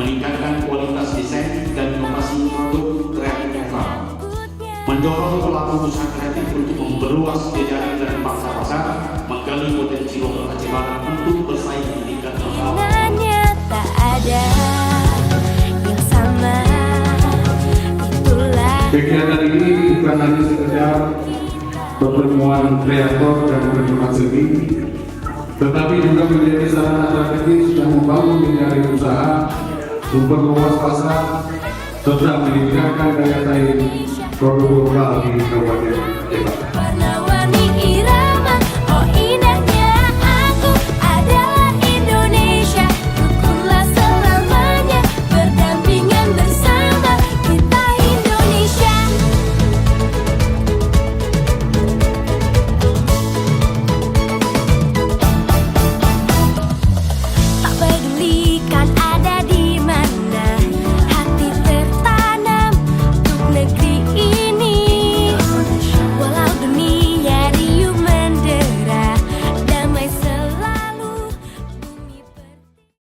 meningkatkan kualitas desain dan inovasi produk kreatif lokal, mendorong pelaku usaha kreatif untuk memperluas jejaring dan pangsa pasar, menggali potensi lokal Aceh Barat untuk bersaing di tingkat global. Tak ada yang sama, itulah. Kegiatan ini bukan hanya sekedar pertemuan kreator dan penikmat seni, tetapi juga menjadi sarana strategis yang membangun jejaring usaha, memperluas pasar, serta meningkatkan daya saing produk lokal di Kabupaten Aceh Barat. Warna-warni irama, oh indahnya aku adalah Indonesia. Rukunlah selamanya, berdampingan bersama kita Indonesia. Tak pedulikan